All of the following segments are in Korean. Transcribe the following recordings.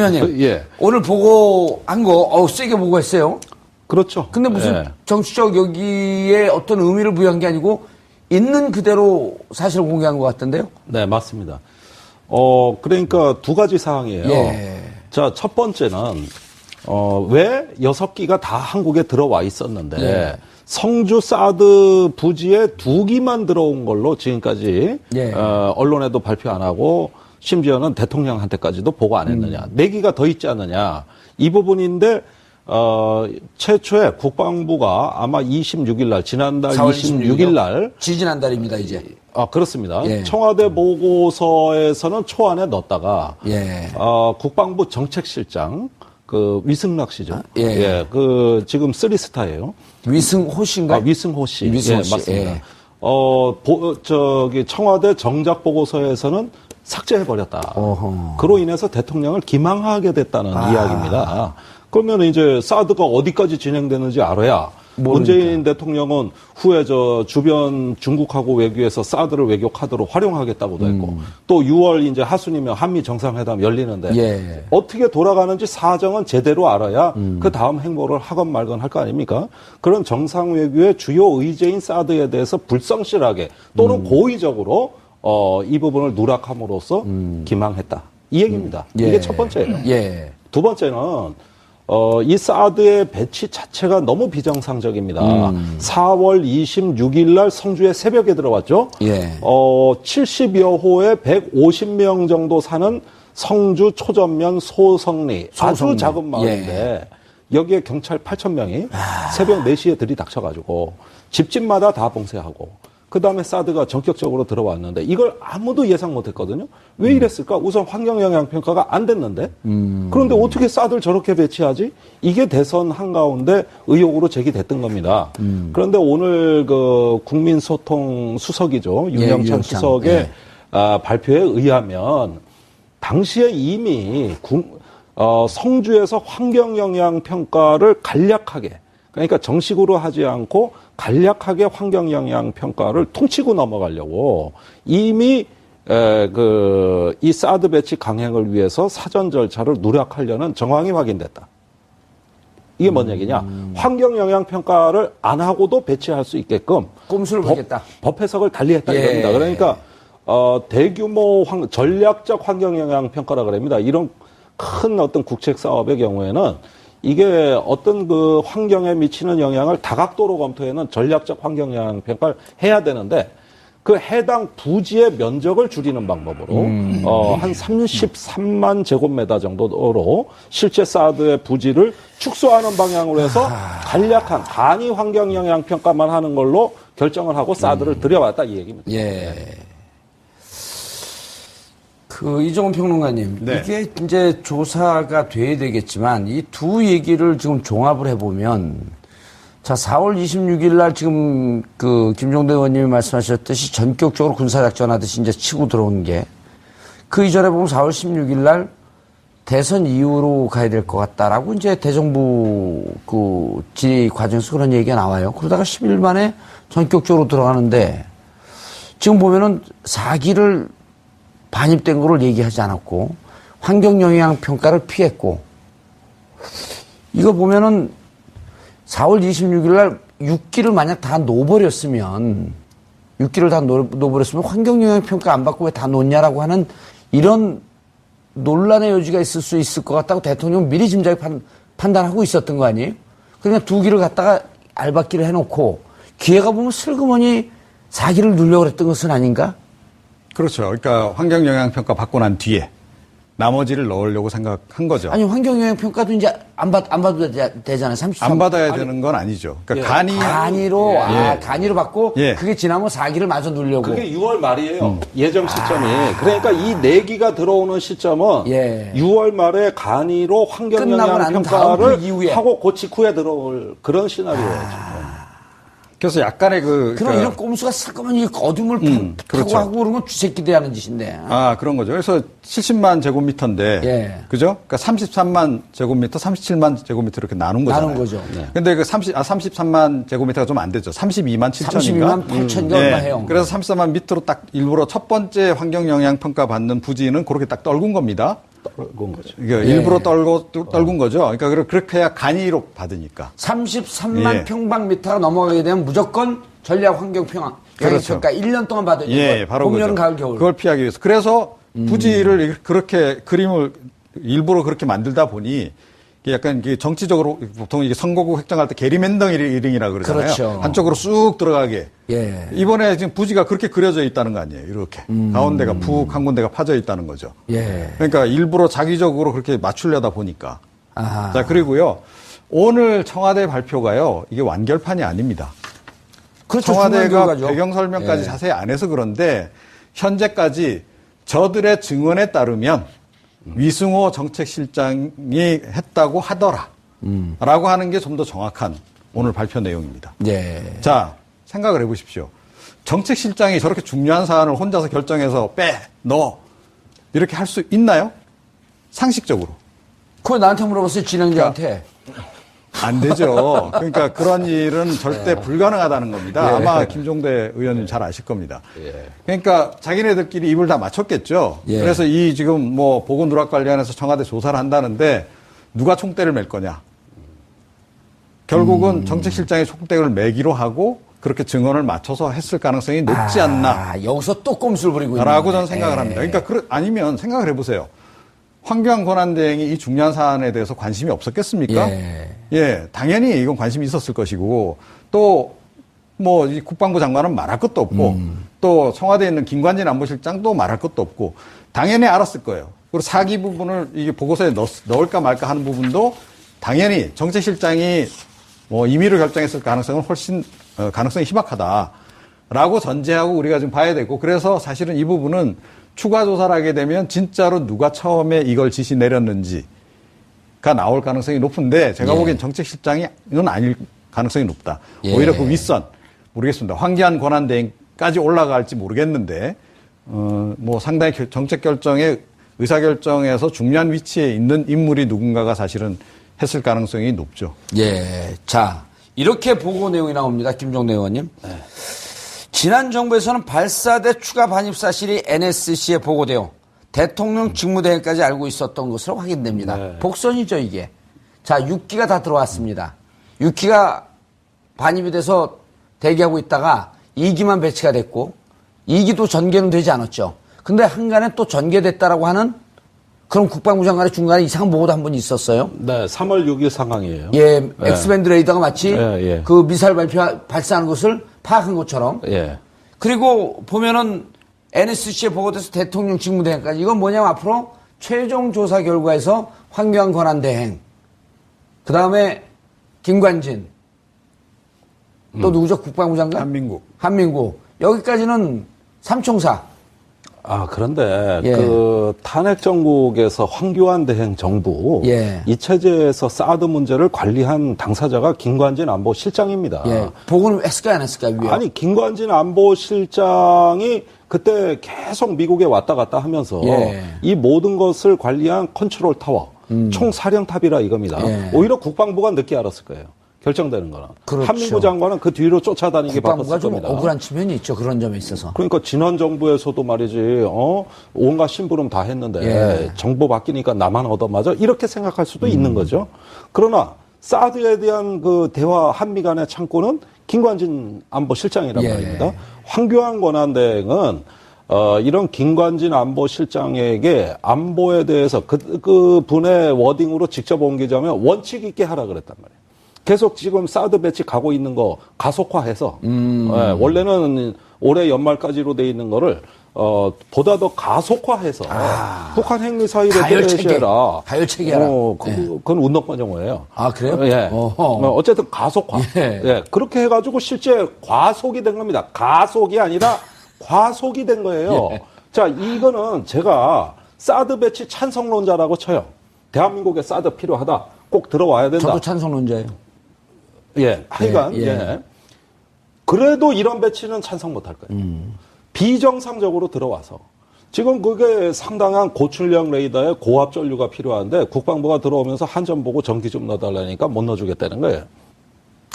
의원님, 예. 오늘 보고한 거, 세게 보고했어요. 그렇죠. 근데 무슨 예. 정치적 여기에 어떤 의미를 부여한 게 아니고 있는 그대로 사실을 공개한 것 같던데요? 네, 맞습니다. 그러니까 두 가지 사항이에요. 예. 자, 첫 번째는, 왜 6기가 다 한국에 들어와 있었는데, 예. 성주 사드 부지에 2기만 들어온 걸로 지금까지, 예. 언론에도 발표 안 하고, 심지어는 대통령한테까지도 보고 안 했느냐. 4기가 더 있지 않느냐. 이 부분인데, 최초에 국방부가 아마 26일 날, 지난달 26일 날. 지지난달입니다, 이제. 그렇습니다. 예. 청와대 보고서에서는 초안에 넣었다가, 예. 국방부 정책실장, 위승락 씨죠. 예. 지금 3스타예요. 위승호 씨인가? 위승호 씨. 위승호 씨. 맞습니다. 예. 청와대 정작 보고서에서는 삭제해버렸다. 어허. 그로 인해서 대통령을 기망하게 됐다는 이야기입니다. 그러면 이제 사드가 어디까지 진행되는지 알아야 모르니까. 문재인 대통령은 후에 주변 중국하고 외교에서 사드를 외교 카드로 활용하겠다고도 했고 또 6월 이제 하순이면 한미 정상회담 열리는데 예. 어떻게 돌아가는지 사정은 제대로 알아야 그 다음 행보를 하건 말건 할 거 아닙니까? 그런 정상 외교의 주요 의제인 사드에 대해서 불성실하게 또는 고의적으로 이 부분을 누락함으로써 기망했다. 이 얘기입니다. 예. 이게 첫 번째예요. 예. 두 번째는 이 사드의 배치 자체가 너무 비정상적입니다. 4월 26일 날 성주에 새벽에 들어왔죠. 예. 70여 호에 150명 정도 사는 성주 초전면 소성리. 아주 작은 마을인데 여기에 경찰 8,000명이 새벽 4시에 들이닥쳐가지고 집집마다 다 봉쇄하고 그 다음에 사드가 전격적으로 들어왔는데 이걸 아무도 예상 못했거든요. 왜 이랬을까? 우선 환경영향평가가 안 됐는데 그런데 어떻게 사드를 저렇게 배치하지? 이게 대선 한가운데 의혹으로 제기됐던 겁니다. 그런데 오늘 국민소통 수석이죠. 윤영찬 수석의 발표에 의하면 당시에 이미 성주에서 환경영향평가를 간략하게 그러니까 정식으로 하지 않고 간략하게 환경영향평가를 퉁치고 넘어가려고 이미 이 사드 배치 강행을 위해서 사전 절차를 누락하려는 정황이 확인됐다. 이게 뭔 얘기냐? 환경영향평가를 안 하고도 배치할 수 있게끔 꼼수를 부리겠다. 법 해석을 달리했다 이겁니다. 그러니까 대규모 전략적 환경영향평가라 그럽니다. 이런 큰 어떤 국책 사업의 경우에는 이게 어떤 환경에 미치는 영향을 다각도로 검토해는 전략적 환경영향 평가를 해야 되는데 그 해당 부지의 면적을 줄이는 방법으로 한 33만 제곱미터 정도로 실제 사드의 부지를 축소하는 방향으로 해서 간략한 간이 환경영향 평가만 하는 걸로 결정을 하고 사드를 들여왔다 이 얘기입니다. 예. 이종훈 평론가님, 네. 이게 이제 조사가 돼야 되겠지만 이 두 얘기를 지금 종합을 해보면 자, 4월 26일 날 지금 김종대 의원님이 말씀하셨듯이 전격적으로 군사작전 하듯이 이제 치고 들어온 게 그 이전에 보면 4월 16일 날 대선 이후로 가야 될 것 같다라고 이제 대정부 질의 과정에서 그런 얘기가 나와요. 그러다가 10일 만에 전격적으로 들어가는데 지금 보면은 4기를 반입된 거를 얘기하지 않았고 환경영향 평가를 피했고 이거 보면은 4월 26일 날 6기를 만약 다 놓아버렸으면 6기를 다 놓아버렸으면 환경영향 평가 안 받고 왜 다 놓냐라고 하는 이런 논란의 여지가 있을 수 있을 것 같다고 대통령은 미리 짐작에 판단하고 있었던 거 아니에요? 그러니까 2기를 갖다가 알박기를 해놓고 기회가 보면 슬그머니 4기를 누려고 그랬던 것은 아닌가? 그렇죠. 그러니까 환경영향평가 받고 난 뒤에 나머지를 넣으려고 생각한 거죠. 아니, 환경영향평가도 이제 안 받아도 되잖아요. 33. 안 받아야 되는 건 아니죠. 그러니까 간이로 간이로 받고 그게 지나면 4기를 마저 누려고. 그게 6월 말이에요. 예정 시점이. 그러니까 이 4기가 들어오는 시점은 6월 말에 간이로 환경영향평가를 하고 그 직후에 들어올 그런 시나리오예요. 지금. 그래서 약간의 그럼 이런 꼼수가 슬그머니 어둠을 타고 하고 그런 건 쥐새끼들이 하는 짓인데. 그런 거죠. 그래서 70만 제곱미터인데. 그죠? 그러니까 33만 제곱미터, 37만 제곱미터 이렇게 나눈 거잖아요. 나눈 거죠. 근데 33만 제곱미터가 좀 안 되죠. 32만 7천인가? 32만 8천인가 얼마 해요. 그래서 33만 미터로 딱 일부러 첫 번째 환경영향평가 받는 부지는 그렇게 딱 떨군 겁니다. 떨군 거죠. 이게 일부러 떨군 거죠. 그러니까 그렇게 해야 간이로 받으니까. 33만 예. 평방미터가 넘어가게 되면 무조건 전략 환경 평화. 그렇죠. 그러니까 1년 동안 받아야 되는 예, 바로 봄, 여름, 그거죠. 가을, 겨울. 그걸 피하기 위해서. 그래서 부지를 그렇게 그림을 일부러 그렇게 만들다 보니 이게 약간 이게 정치적으로 보통 이게 선거구 획정할 때 게리맨더링이라 그러잖아요. 그렇죠. 한쪽으로 쑥 들어가게. 예. 이번에 지금 부지가 그렇게 그려져 있다는 거 아니에요. 이렇게 가운데가 푹 한 군데가 파져 있다는 거죠. 예. 그러니까 일부러 자기적으로 그렇게 맞추려다 보니까. 아하. 자, 그리고요. 오늘 청와대 발표가요. 이게 완결판이 아닙니다. 그렇죠. 청와대가 중간결과죠. 배경 설명까지 예. 자세히 안 해서 그런데 현재까지 저들의 증언에 따르면 위승호 정책실장이 했다고 하더라. 라고 하는 게 좀 더 정확한 오늘 발표 내용입니다. 예. 자, 생각을 해보십시오. 정책실장이 저렇게 중요한 사안을 혼자서 결정해서 빼, 넣어. 이렇게 할 수 있나요? 상식적으로. 그거 나한테 물어봤어요, 진행자한테. 안 되죠. 그러니까 그런 일은 절대 불가능하다는 겁니다. 아마 김종대 의원님 잘 아실 겁니다. 그러니까 자기네들끼리 입을 다 맞췄겠죠. 예. 그래서 이 지금 뭐 보건 누락 관련해서 청와대 조사를 한다는데 누가 총대를 맬 거냐. 결국은 정책실장이 총대를 매기로 하고 그렇게 증언을 맞춰서 했을 가능성이 높지 않나. 여기서 또 꼼수를 부리고 있는 라고 저는 생각을 합니다. 그러니까 아니면 생각을 해보세요. 황교안 권한대행이 이 중요한 사안에 대해서 관심이 없었겠습니까? 예, 당연히 이건 관심이 있었을 것이고 또 뭐 이 국방부 장관은 말할 것도 없고 또 청와대에 있는 김관진 안보실장도 말할 것도 없고 당연히 알았을 거예요. 그리고 사기 부분을 이게 보고서에 넣을까 말까 하는 부분도 당연히 정책실장이 뭐 임의로 결정했을 가능성은 훨씬 가능성이 희박하다라고 전제하고 우리가 좀 봐야 되고 그래서 사실은 이 부분은 추가 조사를 하게 되면 진짜로 누가 처음에 이걸 지시 내렸는지가 나올 가능성이 높은데 제가 보기엔 정책실장이 이건 아닐 가능성이 높다. 오히려 그 윗선 모르겠습니다. 황교안 권한대행까지 올라갈지 모르겠는데 뭐 상당히 정책 결정에 의사결정에서 중요한 위치에 있는 인물이 누군가가 사실은 했을 가능성이 높죠. 예. 자, 이렇게 보고 내용이 나옵니다. 김종대 의원님. 지난 정부에서는 발사대 추가 반입 사실이 NSC에 보고되어 대통령 직무대행까지 알고 있었던 것으로 확인됩니다. 복선이죠, 이게. 자, 6기가 다 들어왔습니다. 6기가 반입이 돼서 대기하고 있다가 2기만 배치가 됐고 2기도 전개는 되지 않았죠. 근데 한간에 또 전개됐다라고 하는 그런 국방부 장관의 중간에 이상 보고도 한 번 있었어요. 네, 3월 6일 상황이에요. 예, 엑스밴드 레이더가 마치 예. 그 미사일 발사하는 것을 파악한 것처럼. 예. 그리고 보면은 NSC에 보고돼서 대통령 직무대행까지. 이건 뭐냐면 앞으로 최종 조사 결과에서 황교안 권한대행, 그 다음에 김관진, 또 누구죠? 국방부 장관? 한민국. 여기까지는 삼총사. 아, 그런데 예. 그 탄핵 정국에서 황교안 대행 정부 이 체제에서 사드 문제를 관리한 당사자가 김관진 안보실장입니다. 예. 보고는 했을까요, 안 했을까요? 위에? 아니, 김관진 안보실장이 그때 계속 미국에 왔다 갔다 하면서 이 모든 것을 관리한 컨트롤 타워, 총사령탑이라 이겁니다. 오히려 국방부가 늦게 알았을 거예요. 결정되는 거는. 그렇죠. 한민구 장관은 그 뒤로 쫓아다니기 국방부가 바빴을 좀 겁니다. 억울한 측면이 있죠. 그런 점에 있어서. 그러니까 지난 정부에서도 말이지, 온갖 심부름 다 했는데 정부 바뀌니까 나만 얻어맞아 이렇게 생각할 수도 있는 거죠. 그러나 사드에 대한 그 대화 한미 간의 창구는 김관진 안보실장이란 말입니다. 황교안 권한대행은 이런 김관진 안보실장에게 안보에 대해서 그 분의 워딩으로 직접 옮기자면 원칙 있게 하라 그랬단 말이에요. 계속 지금 사드 배치 가고 있는 거 가속화해서 원래는 올해 연말까지로 돼 있는 거를 보다 더 가속화해서 북한 핵미사일에 대해라. 가열체계라. 그건 운동과정이에요. 아, 그래요? 예. 어쨌든 가속화. 예. 그렇게 해가지고 실제 과속이 된 겁니다. 가속이 아니라 과속이 된 거예요. 자, 이거는 제가 사드 배치 찬성론자라고 쳐요. 대한민국에 사드 필요하다. 꼭 들어와야 된다. 저도 찬성론자예요. 예, 하여간, 그래도 이런 배치는 찬성 못 할 거예요. 비정상적으로 들어와서. 지금 그게 상당한 고출력 레이더에 고압 전류가 필요한데 국방부가 들어오면서 한전 보고 전기 좀 넣어달라니까 못 넣어주겠다는 거예요.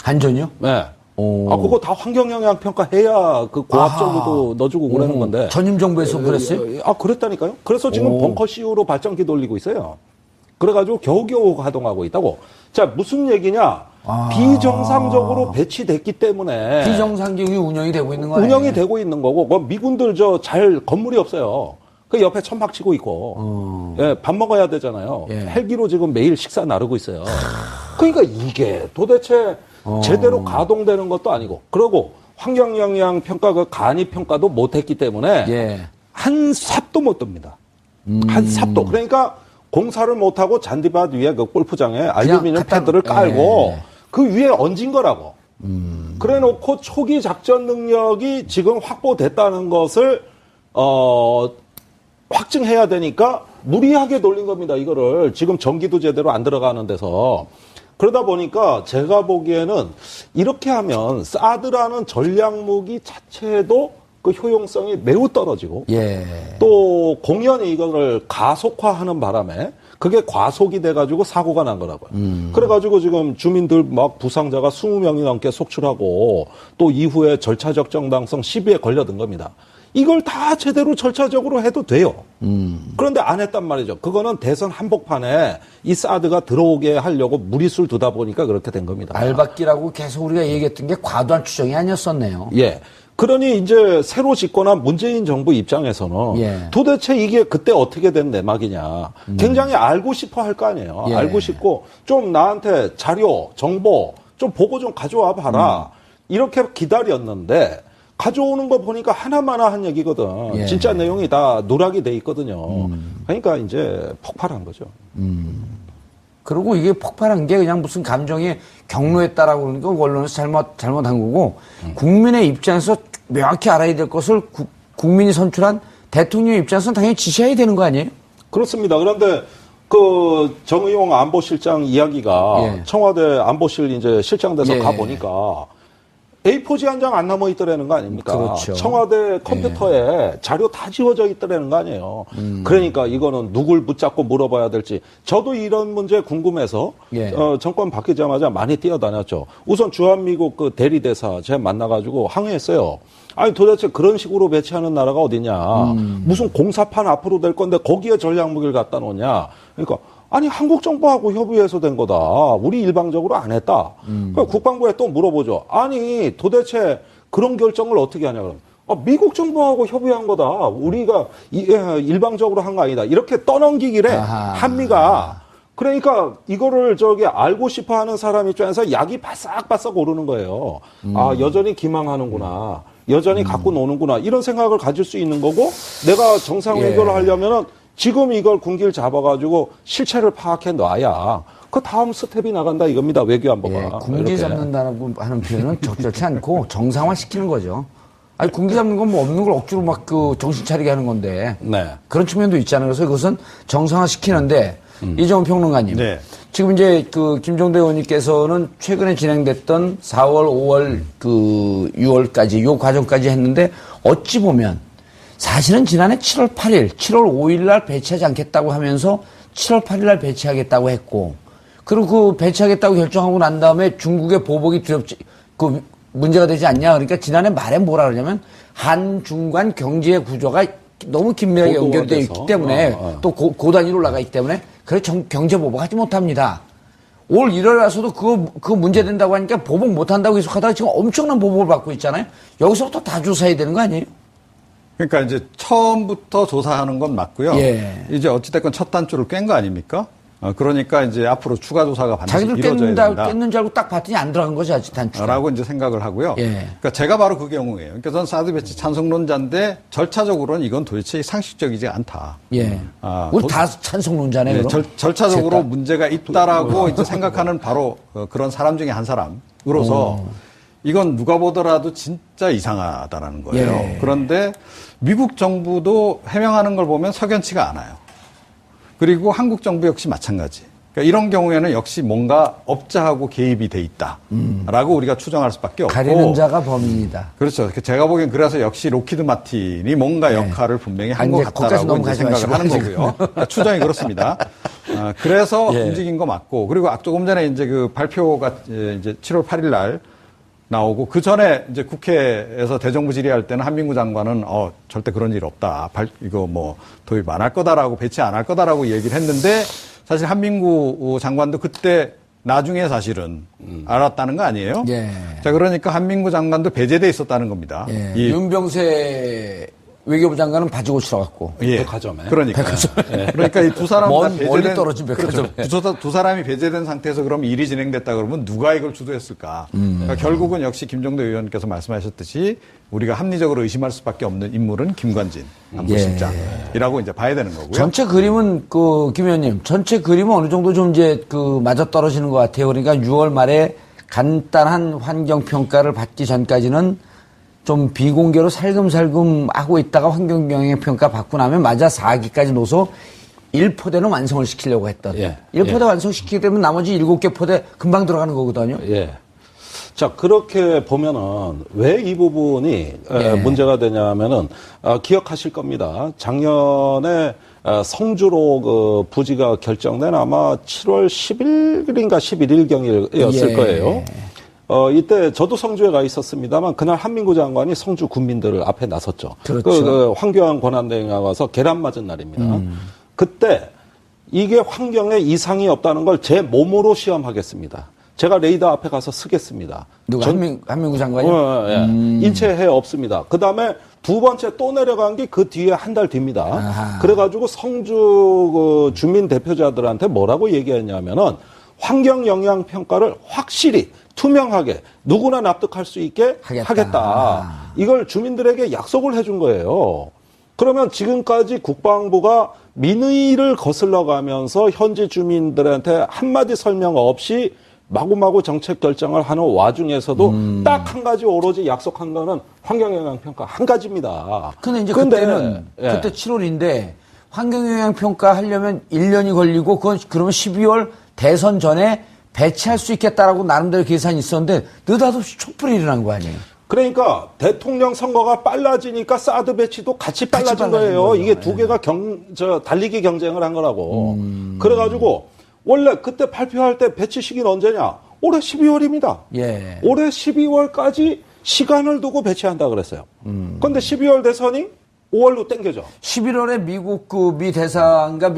한전이요? 네. 그거 다 환경영향 평가해야 그 고압적으로도 넣어주고 그러는 건데. 전임 정부에서 그랬어요? 그랬다니까요. 그래서 지금 벙커 CU로 발전기 돌리고 있어요. 그래가지고 겨우겨우 가동하고 있다고. 자, 무슨 얘기냐? 비정상적으로 배치됐기 때문에. 비정상적이 운영이 되고 있는 거예요. 운영이 되고 있는 거고, 미군들 잘 건물이 없어요. 그 옆에 천막 치고 있고, 예, 밥 먹어야 되잖아요. 예. 헬기로 지금 매일 식사 나르고 있어요. 그러니까 이게 도대체 제대로 가동되는 것도 아니고, 그리고 환경영향 평가, 그 간이 평가도 못했기 때문에 예. 한 삽도 못 듭니다. 한 삽도. 그러니까 공사를 못하고 잔디밭 위에 그 골프장에 알루미늄 패드를 깔고 그 위에 얹은 거라고. 그래 놓고 초기 작전 능력이 지금 확보됐다는 것을, 확증해야 되니까 무리하게 돌린 겁니다, 이거를. 지금 전기도 제대로 안 들어가는 데서. 그러다 보니까 제가 보기에는 이렇게 하면 사드라는 전략무기 자체도 그 효용성이 매우 떨어지고 예. 또 공연이 이거를 가속화하는 바람에 그게 과속이 돼가지고 사고가 난 거라고요. 그래가지고 지금 주민들 막 부상자가 20명이 넘게 속출하고 또 이후에 절차적 정당성 시비에 걸려든 겁니다. 이걸 다 제대로 절차적으로 해도 돼요. 그런데 안 했단 말이죠. 그거는 대선 한복판에 이 사드가 들어오게 하려고 무리수를 두다 보니까 그렇게 된 겁니다. 알박기라고 계속 우리가 얘기했던 게 과도한 추정이 아니었었네요. 예. 그러니 이제 새로 집권한 문재인 정부 입장에서는 예. 도대체 이게 그때 어떻게 된 내막이냐. 굉장히 알고 싶어 할 거 아니에요. 예. 알고 싶고 좀 나한테 자료, 정보 좀 보고 좀 가져와 봐라. 이렇게 기다렸는데 가져오는 거 보니까 하나마나 한 얘기거든. 예. 진짜 내용이 다 누락이 돼 있거든요. 그러니까 이제 폭발한 거죠. 그리고 이게 폭발한 게 그냥 무슨 감정이 경로했다라고 그러니까 언론에서 잘못한 거고 국민의 입장에서 명확히 알아야 될 것을 국민이 선출한 대통령의 입장에서는 당연히 지시해야 되는 거 아니에요? 그렇습니다. 그런데 그 정의용 안보실장 이야기가 예. 청와대 안보실 이제 실장돼서 예. 가보니까 A4지 한 장 안 남아 있더라는 거 아닙니까? 그렇죠. 청와대 컴퓨터에 자료 다 지워져 있더라는 거 아니에요. 그러니까 이거는 누굴 붙잡고 물어봐야 될지. 저도 이런 문제 궁금해서 예. 정권 바뀌자마자 많이 뛰어다녔죠. 우선 주한미국 그 대리대사 제가 만나가지고 항의했어요. 아니 도대체 그런 식으로 배치하는 나라가 어디냐. 무슨 공사판 앞으로 될 건데 거기에 전략무기를 갖다 놓냐. 그러니까 아니 한국 정부하고 협의해서 된 거다. 우리 일방적으로 안 했다. 그러니까 국방부에 또 물어보죠. 아니 도대체 그런 결정을 어떻게 하냐 그러면 미국 정부하고 협의한 거다. 우리가 일방적으로 한 거 아니다. 이렇게 떠넘기길래 한미가 그러니까 이거를 알고 싶어하는 사람 입장에서 약이 바싹바싹 오르는 거예요. 아 여전히 기망하는구나. 여전히 갖고 노는구나. 이런 생각을 가질 수 있는 거고 내가 정상 외교를 하려면은 지금 이걸 군기를 잡아가지고 실체를 파악해 놔야 그 다음 스텝이 나간다 이겁니다. 외교안보가. 예, 군기 잡는다고 하는 표현은 적절치 않고 정상화시키는 거죠. 아니 군기 잡는 건 뭐 없는 걸 억지로 막 정신 차리게 하는 건데 네. 그런 측면도 있잖아요. 그래서 그것은 정상화시키는데 이정훈 평론가님. 네. 지금 이제 김종대 의원님께서는 최근에 진행됐던 4월, 5월, 6월까지 요 과정까지 했는데 어찌 보면 사실은 지난해 7월 8일, 7월 5일 날 배치하지 않겠다고 하면서 7월 8일 날 배치하겠다고 했고 그리고 그 배치하겠다고 결정하고 난 다음에 중국의 보복이 문제가 되지 않냐. 그러니까 지난해 말에 뭐라 그러냐면 한중 간 경제 구조가 너무 긴밀하게 연결되어 있기 때문에 또 고단위로 올라가 있기 때문에 그래 경제 보복하지 못합니다. 올 1월 와서도 그거 문제된다고 하니까 보복 못한다고 계속하다가 지금 엄청난 보복을 받고 있잖아요. 여기서부터 다 조사해야 되는 거 아니에요? 그러니까 이제 처음부터 조사하는 건 맞고요. 예. 이제 어찌됐건 첫 단추를 깬 거 아닙니까? 그러니까 이제 앞으로 추가 조사가 반드시 자기들 이루어져야 된다. 깼는 줄 알고 딱 봤더니 안 들어간 거지 아직 단추. 라고 이제 생각을 하고요. 예. 그러니까 제가 바로 그 경우예요. 그러니까 저는 사드 배치 찬성론자인데 절차적으로는 이건 도대체 상식적이지 않다. 예. 우리 다 찬성론자네. 네, 절차적으로 문제가 있다라고 이제 생각하는 바로 그런 사람 중에 한 사람으로서 이건 누가 보더라도 진짜 이상하다라는 거예요. 예. 그런데 미국 정부도 해명하는 걸 보면 석연치가 않아요. 그리고 한국 정부 역시 마찬가지. 그러니까 이런 경우에는 역시 뭔가 업자하고 개입이 돼 있다라고 우리가 추정할 수밖에 없고. 가리는 자가 범인이다. 그렇죠. 제가 보기엔 그래서 역시 로키드 마틴이 뭔가 역할을 분명히 한 것 같다라고 이제 생각을 하는 거고요. 그러니까 추정이 그렇습니다. 그래서 움직인 거 맞고 그리고 조금 전에 이제 그 발표가 이제 7월 8일 날 나오고 그 전에 이제 국회에서 대정부 질의할 때는 한민구 장관은 절대 그런 일 없다. 이거 뭐 도입 안 할 거다라고 배치 안 할 거다라고 얘기를 했는데 사실 한민구 장관도 그때 나중에 사실은 알았다는 거 아니에요? 예. 자, 그러니까 한민구 장관도 배제돼 있었다는 겁니다. 예. 윤병세 외교부 장관은 바지 고치러 갔고. 예. 백화점에. 그러니까. 그러니까 이 두 사람 다 배제된. 멀리 떨어진 백화점에. 그렇죠. 두 사람이 배제된 상태에서 그럼 일이 진행됐다 그러면 누가 이걸 주도했을까? 그러니까 결국은 역시 김종대 의원께서 말씀하셨듯이 우리가 합리적으로 의심할 수밖에 없는 인물은 김관진 안보실장이라고 이제 봐야 되는 거고요. 전체 그림은 김 의원님, 전체 그림은 어느 정도 좀 이제 맞아 떨어지는 것 같아요. 그러니까 6월 말에 간단한 환경 평가를 받기 전까지는 좀 비공개로 살금살금 하고 있다가 환경영향평가 받고 나면 맞아 4기까지 놓아서 1포대는 완성을 시키려고 했던. 1포대 완성시키게 되면 나머지 7개 포대 금방 들어가는 거거든요. 예. 자, 그렇게 보면은 왜 이 부분이 문제가 되냐면은 기억하실 겁니다. 작년에 성주로 그 부지가 결정된 아마 7월 10일인가 11일경이었을 거예요. 이때 저도 성주에 가 있었습니다만 그날 한민구 장관이 성주 군민들을 앞에 나섰죠. 그렇죠. 황교안 권한대행이 와서 계란 맞은 날입니다. 그때 이게 환경에 이상이 없다는 걸 제 몸으로 시험하겠습니다. 제가 레이더 앞에 가서 쓰겠습니다. 누가 한민구 장관이요? 인체해 없습니다. 그 다음에 두 번째 또 내려간 게 그 뒤에 한 달 뒤입니다. 아하. 그래가지고 성주 주민 대표자들한테 뭐라고 얘기했냐면은 환경 영향 평가를 확실히 투명하게 누구나 납득할 수 있게 하겠다. 이걸 주민들에게 약속을 해준 거예요. 그러면 지금까지 국방부가 민의를 거슬러 가면서 현지 주민들한테 한마디 설명 없이 마구마구 정책 결정을 하는 와중에서도 딱 한 가지 오로지 약속한 거는 환경영향평가 한 가지입니다. 근데 이제 그때는 그때 7월인데 환경영향평가 하려면 1년이 걸리고 그러면 12월 대선 전에 배치할 수 있겠다라고 나름대로 계산이 있었는데 느닷없이 촛불이 일어난 거 아니에요? 그러니까 대통령 선거가 빨라지니까 사드 배치도 같이 빨라진 거예요. 이게 두 개가 달리기 경쟁을 한 거라고. 그래가지고 원래 그때 발표할 때 배치 시기는 언제냐? 올해 12월입니다. 예. 올해 12월까지 시간을 두고 배치한다 그랬어요. 그런데 12월 대선이 5월로 땡겨져. 11월에 미국 미 대사인가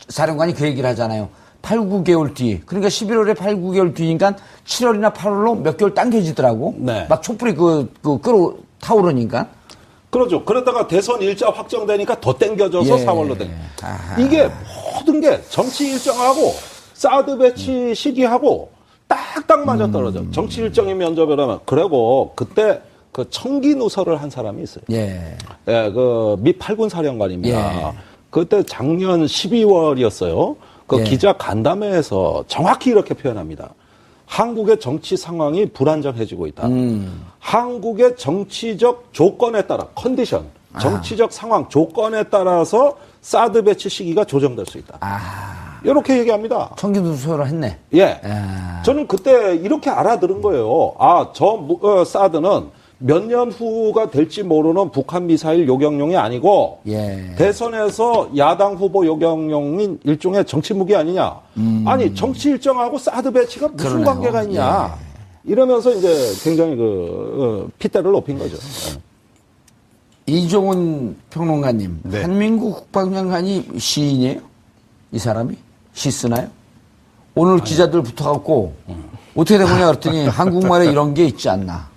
사령관이 그 얘기를 하잖아요. 8, 9개월 뒤. 그러니까 11월에 8, 9개월 뒤니까 7월이나 8월로 몇 개월 당겨지더라고. 네. 막 촛불이 타오르니까. 그렇죠. 그러다가 대선 일자 확정되니까 더 땡겨져서 4월로 돼. 이게 모든 게 정치 일정하고 사드 배치 시기하고 딱딱 맞아떨어져. 정치 일정이 면접이라면. 그리고 그때 그 청기 누설을 한 사람이 있어요. 미 8군 사령관입니다. 그때 작년 12월이었어요. 기자 간담회에서 정확히 이렇게 표현합니다. 한국의 정치 상황이 불안정해지고 있다. 한국의 정치적 조건에 따라, 컨디션, 정치적 상황, 조건에 따라서 사드 배치 시기가 조정될 수 있다. 이렇게 얘기합니다. 청기 누설을 했네. 저는 그때 이렇게 알아들은 거예요. 사드는 몇 년 후가 될지 모르는 북한 미사일 요격용이 아니고 대선에서 야당 후보 요격용인 일종의 정치 무기 아니냐. 아니 정치 일정하고 사드 배치가 무슨 관계가 있냐. 이러면서 이제 굉장히 핏대를 높인 거죠. 이종훈 평론가님, 한민구 국방장관이 시인이에요? 이 사람이? 시 쓰나요? 오늘 기자들 붙어갖고 어떻게 된 거냐 그랬더니 한국말에 이런 게 있지 않나.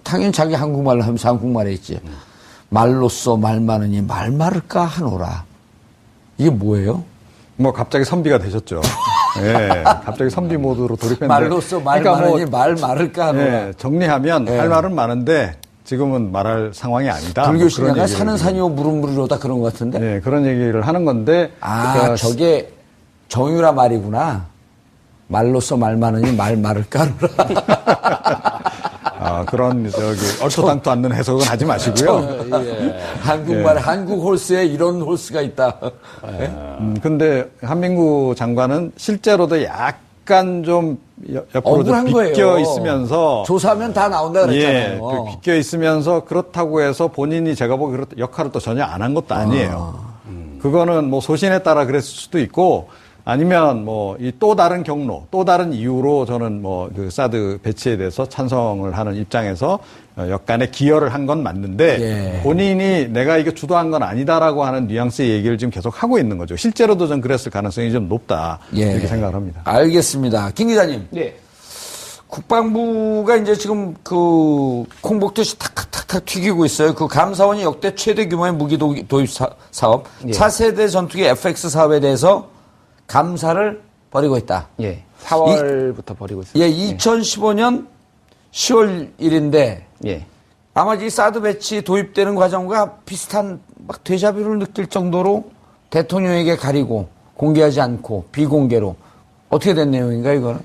당연히 자기 한국말로 하면서 한국말에 있지. 말로써 말 많으니 말 많을까 하노라. 이게 뭐예요? 뭐 갑자기 선비가 되셨죠. 갑자기 선비 모드로 돌입했는데. 말로써 말 많으니 말 많을까 하노라. 정리하면 할 말은 많은데 지금은 말할 상황이 아니다. 불교 신앙가 사는 산이요 물은 물이로다 그런 것 같은데. 그런 얘기를 하는 건데. 그러니까 저게 정유라 말이구나. 말로써 말 많으니 말 많을까 하노라. 그런 얼토당토 않는 해석은 하지 마시고요. 한국말 한국 홀스에 이런 홀스가 있다. 근데 한민구 장관은 실제로도 약간 좀 옆으로 좀 비껴 거예요. 있으면서 조사하면 다 나온다 그랬잖아요. 비껴 있으면서 그렇다고 해서 본인이 제가 보기 역할을 또 전혀 안 한 것도 아니에요. 그거는 뭐 소신에 따라 그랬을 수도 있고 아니면 뭐 이 또 다른 경로, 또 다른 이유로 저는 뭐 그 사드 배치에 대해서 찬성을 하는 입장에서 역간의 기여를 한 건 맞는데 본인이 내가 이거 주도한 건 아니다라고 하는 뉘앙스의 얘기를 지금 계속 하고 있는 거죠. 실제로도 전 그랬을 가능성이 좀 높다 이렇게 생각을 합니다. 알겠습니다. 김 기자님. 네. 국방부가 이제 지금 그 콩복듯이 탁탁탁탁 튀기고 있어요. 그 감사원이 역대 최대 규모의 무기 도입 사업, 차세대 전투기 FX 사업에 대해서 감사를 벌이고 있다. 예. 4월부터 벌이고 있습니다. 예, 2015년 10월 1일인데 예. 아마 이 사드 배치 도입되는 과정과 비슷한 막 데자뷰를 느낄 정도로 대통령에게 가리고 공개하지 않고 비공개로 어떻게 된 내용인가 이거는?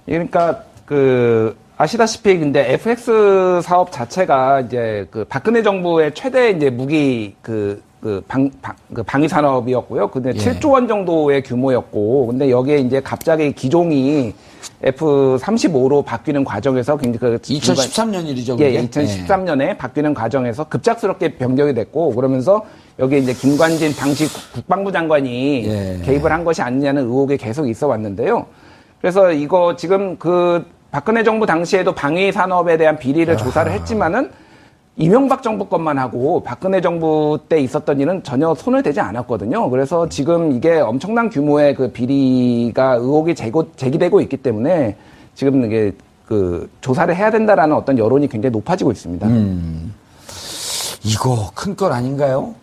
그러니까 아시다시피 근데 FX 사업 자체가 이제 그 박근혜 정부의 최대 이제 무기 방위 산업이었고요. 근데 7조 원 정도의 규모였고, 근데 여기에 이제 갑자기 기종이 F-35로 바뀌는 과정에서 굉장히 2013년 일이죠. 예, 2013년에 바뀌는 과정에서 급작스럽게 변경이 됐고, 그러면서 여기에 이제 김관진 당시 국방부 장관이 개입을 한 것이 아니냐는 의혹이 계속 있어 왔는데요. 그래서 이거 지금 박근혜 정부 당시에도 방위 산업에 대한 비리를 조사를 했지만은 이명박 정부 것만 하고 박근혜 정부 때 있었던 일은 전혀 손을 대지 않았거든요. 그래서 지금 이게 엄청난 규모의 그 비리가 의혹이 제기되고 있기 때문에 지금 이게 조사를 해야 된다라는 어떤 여론이 굉장히 높아지고 있습니다. 이거 큰 건 아닌가요?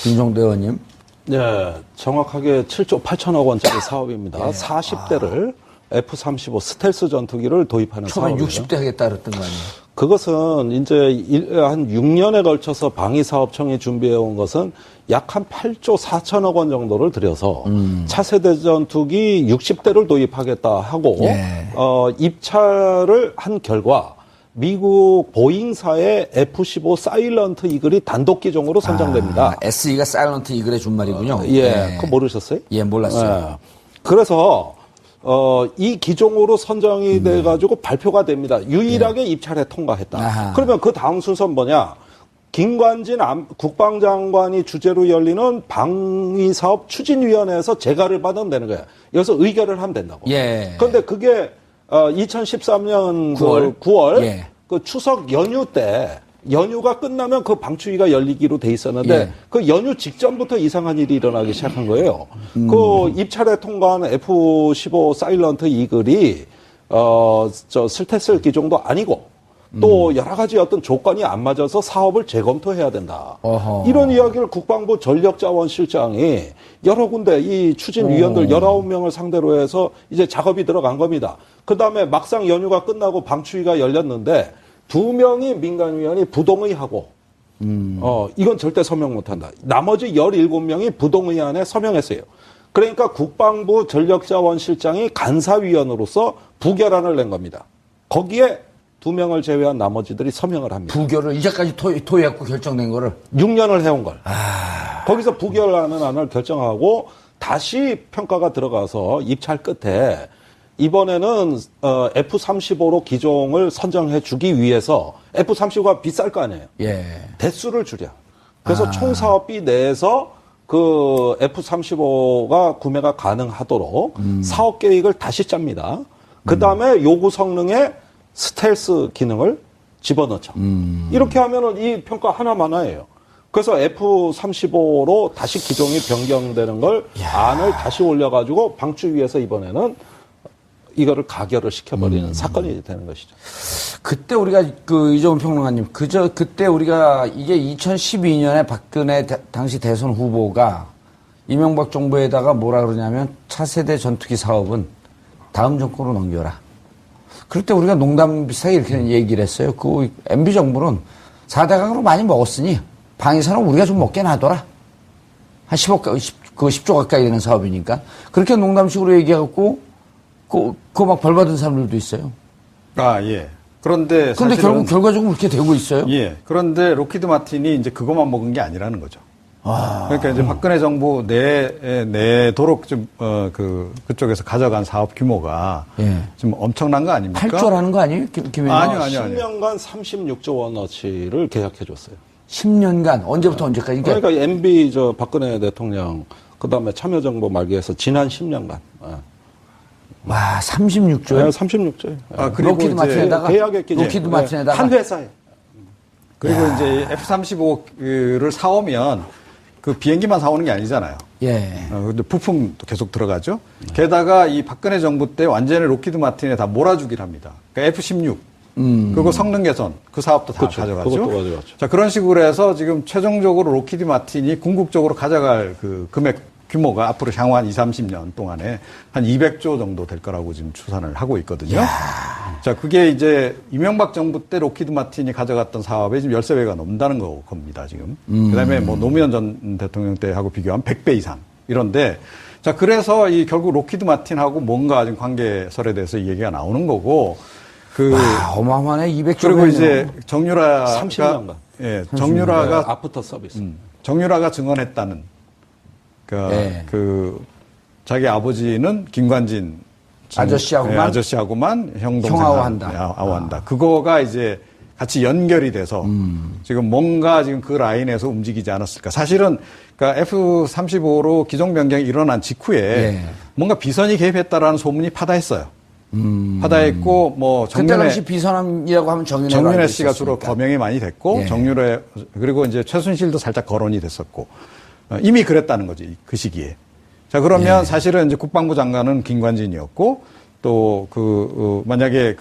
김종대 의원님. 네, 정확하게 7조 8천억 원짜리 사업입니다. 40대를 F-35 스텔스 전투기를 도입하는 처음에 사업이에요. 60대 하겠다 그랬던 거 아니에요? 그것은 이제 한 6년에 걸쳐서 방위사업청이 입주해온 것은 약 한 8조 4천억 원 정도를 들여서 차세대 전투기 60대를 도입하겠다 하고 입찰을 한 결과 미국 보잉사의 F-15 사일런트 이글이 단독 기종으로 선정됩니다. SE가 사일런트 이글의 준말이군요. 그거 모르셨어요? 예, 몰랐어요. 그래서 이 기종으로 선정이 돼가지고 발표가 됩니다. 유일하게 입찰에 통과했다. 그러면 그 다음 순서는 뭐냐? 김관진 국방장관이 주재로 열리는 방위사업 추진위원회에서 재가를 받으면 되는 거야. 여기서 의결을 하면 된다고. 그런데 그게 2013년 9월 그 추석 연휴 때 연휴가 끝나면 그 방추위가 열리기로 돼 있었는데 그 연휴 직전부터 이상한 일이 일어나기 시작한 거예요. 그 입찰에 통과한 F-15 사일런트 이글이 스텔스 기종도 아니고 또 여러 가지 어떤 조건이 안 맞아서 사업을 재검토해야 된다. 이런 이야기를 국방부 전력자원실장이 여러 군데 이 추진위원들 19명을 상대로 해서 이제 작업이 들어간 겁니다. 그 다음에 막상 연휴가 끝나고 방추위가 열렸는데 2명이 민간위원이 부동의하고 이건 절대 서명 못한다. 나머지 17명이 부동의안에 서명했어요. 그러니까 국방부 전력자원실장이 간사위원으로서 부결안을 낸 겁니다. 거기에 2명을 제외한 나머지들이 서명을 합니다. 부결을 이제까지 토의했고 결정된 거를 6년을 해온 걸. 거기서 부결하는 안을 결정하고 다시 평가가 들어가서 입찰 끝에 이번에는 F-35로 기종을 선정해 주기 위해서 F-35가 비쌀 거 아니에요. 대수를 줄여. 그래서 총 사업비 내에서 그 F-35가 구매가 가능하도록 사업 계획을 다시 짭니다. 그 다음에 요구 성능에 스텔스 기능을 집어넣죠. 이렇게 하면은 이 평가 하나만화예요. 그래서 F-35로 다시 기종이 변경되는 걸 안을 다시 올려가지고 방추위에서 이번에는 이거를 가결을 시켜버리는 사건이 되는 것이죠. 그때 우리가 이정훈 평론가님, 그때 우리가 이게 2012년에 박근혜 당시 대선 후보가 이명박 정부에다가 뭐라 그러냐면 차세대 전투기 사업은 다음 정권으로 넘겨라. 그럴 때 우리가 농담 비슷하게 이렇게 얘기를 했어요. 그 MB 정부는 4대강으로 많이 먹었으니 방위산업 우리가 좀 먹게 놔둬라. 한 10조 가까이 되는 사업이니까. 그렇게 농담식으로 얘기하고 그거 막 벌받은 사람들도 있어요. 그런데 결국 결과적으로 그렇게 되고 있어요. 그런데 로키드 마틴이 이제 그것만 먹은 게 아니라는 거죠. 그러니까 이제 박근혜 정부 내도록 좀 그쪽에서 가져간 사업 규모가 좀 엄청난 거 아닙니까? 8조라는 거 아니에요? 아니요. 10년간 36조 원어치를 계약해 줬어요. 10년간 언제부터 언제까지? 그러니까 MB 박근혜 대통령 그다음에 참여정부 말기에서 지난 10년간. 와, 36조요? 네, 36조예요. 그리고 로키드 마틴에다가 계약했기 로키드 마틴에다가 한 회사에. 그리고 이제 F-35를 사오면 그 비행기만 사오는 게 아니잖아요. 예. 근데 부품도 계속 들어가죠. 게다가 이 박근혜 정부 때 완전히 로키드 마틴에 다 몰아주기를 합니다. 그러니까 F-16. 그리고 성능 개선 그 사업도 다 그렇죠. 가져가죠. 그것도 가져갔죠. 자, 그런 식으로 해서 지금 최종적으로 로키드 마틴이 궁극적으로 가져갈 그 금액 규모가 앞으로 향후 한 20, 30년 동안에 한 200조 정도 될 거라고 지금 추산을 하고 있거든요. 자, 그게 이제 이명박 정부 때 로키드 마틴이 가져갔던 사업에 지금 13배가 넘는다는 겁니다, 지금. 그 다음에 뭐 노무현 전 대통령 때하고 비교하면 100배 이상. 이런데, 자, 그래서 이 결국 로키드 마틴하고 뭔가 지금 관계설에 대해서 이 얘기가 나오는 거고, 와, 어마어마하네. 200조. 그리고 이제 정유라가 30년간. 예, 정유라가 아프터 서비스. 정유라가 증언했다는 자기 아버지는 김관진 아저씨하고만 형동생하고한다. 그거가 이제 같이 연결이 돼서 지금 뭔가 지금 그 라인에서 움직이지 않았을까. 사실은 그러니까 F-35로 기종 변경이 일어난 직후에 뭔가 비선이 개입했다라는 소문이 파다했어요. 파다했고 뭐 그때 당시 비선이라고 하면 정윤회 씨가 주로 거명이 많이 됐고 정윤회 그리고 이제 최순실도 살짝 거론이 됐었고 이미 그랬다는 거지 그 시기에. 자 그러면 사실은 이제 국방부 장관은 김관진이었고 또 만약에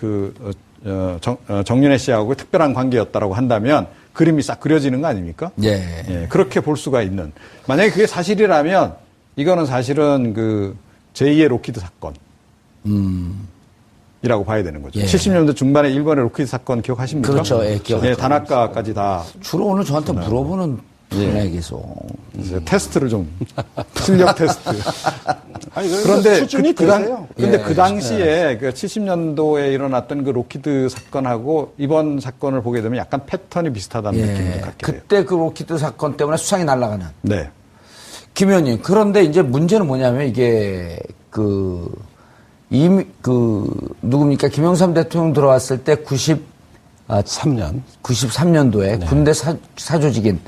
정윤회 씨하고 특별한 관계였다라고 한다면 그림이 싹 그려지는 거 아닙니까? 예, 그렇게 볼 수가 있는. 만약에 그게 사실이라면 이거는 사실은 그 제2의 로키드 사건. 이라고 봐야 되는 거죠. 70년대 중반에 일본의 로키드 사건 기억하십니까? 그렇죠. 기억합니다. 단학가까지 다. 주로 오늘 저한테 물어보는 분야에 계속. 테스트를 좀 실력 테스트. 아니, 그런데 수준이 근데 그 당시에 그 70년도에 일어났던 그 로키드 사건하고 이번 사건을 보게 되면 약간 패턴이 비슷하다는 느낌도 갖게 돼요. 그때 그 로키드 사건 때문에 수상이 날아가는. 네. 김 의원님, 그런데 이제 문제는 뭐냐면 이게 누굽니까? 김영삼 대통령 들어왔을 때 93년도에 군대 사조직인,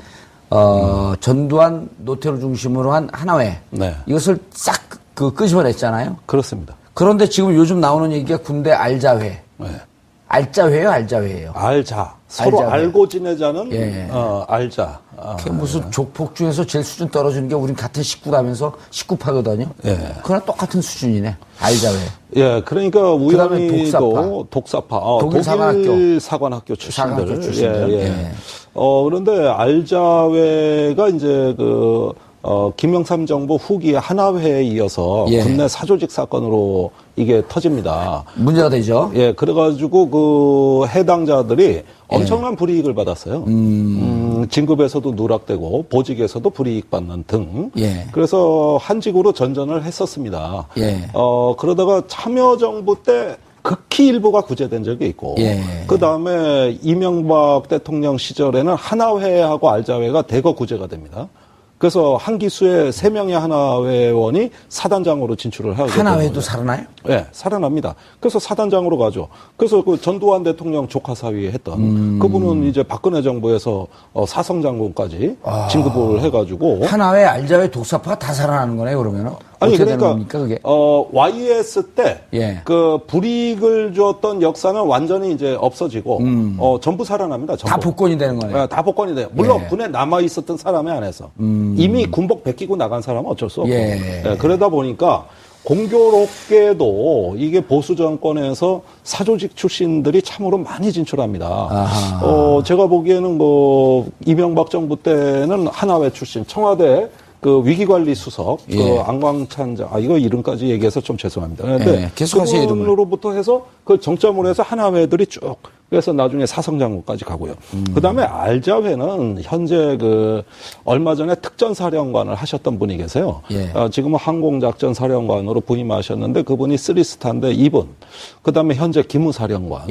전두환 노태우 중심으로 한 하나회. 이것을 싹 끄집어냈잖아요. 그렇습니다. 그런데 지금 요즘 나오는 얘기가 군대 알자회. 알자회예요, 알자회예요? 서로 알자회. 알고 지내자는 알자. 그게 무슨 족폭 중에서 제일 수준 떨어지는 게 우린 같은 식구라면서 식구파거든요. 그거랑 똑같은 수준이네. 알자회. 예, 그러니까 우연히도 독사파. 독일 사관학교 출신들. 그런데 알자회가 이제 김영삼 정부 후기에 하나회에 이어서 국내 사조직 사건으로 이게 터집니다. 문제가 되죠. 예, 그래가지고 해당자들이 엄청난 불이익을 받았어요. 진급에서도 누락되고 보직에서도 불이익 받는 등. 그래서 한직으로 전전을 했었습니다. 그러다가 참여정부 때 극히 일부가 구제된 적이 있고, 그 다음에 이명박 대통령 시절에는 하나회하고 알자회가 대거 구제가 됩니다. 그래서 한 기수에 3명의 하나회원이 사단장으로 진출을 하게 됩니다. 하나회도 살아나요? 네, 살아납니다. 그래서 사단장으로 가죠. 그래서 그 전두환 대통령 조카 사위에 했던 그분은 이제 박근혜 정부에서 사성장군까지 진급을 해가지고 하나회, 알자회, 독사파가 다 살아나는 거네 그러면은. 아니 어떻게 그러니까 되는 겁니까, 그게? YS 때 그 불이익을 줬던 역사는 완전히 이제 없어지고 전부 살아납니다. 전부. 다 복권이 되는 거네. 네, 다 복권이 돼요. 물론 군에 남아 있었던 사람에 한해서 이미 군복 벗기고 나간 사람은 어쩔 수 없고. 그러다 보니까 공교롭게도 이게 보수 정권에서 사조직 출신들이 참으로 많이 진출합니다. 제가 보기에는 이명박 정부 때는 하나회 출신, 청와대 위기관리 수석, 안광찬 이거 이름까지 얘기해서 좀 죄송합니다. 그런데 계속하세요, 이름을. 그분으로부터 해서 그 정점으로 해서 하나회들이 쭉, 그래서 나중에 사성장군까지 가고요. 그 다음에 알자회는 현재 얼마 전에 특전사령관을 하셨던 분이 계세요. 지금은 항공작전사령관으로 부임하셨는데 그분이 3스타인데 2분. 그 다음에 현재 기무사령관.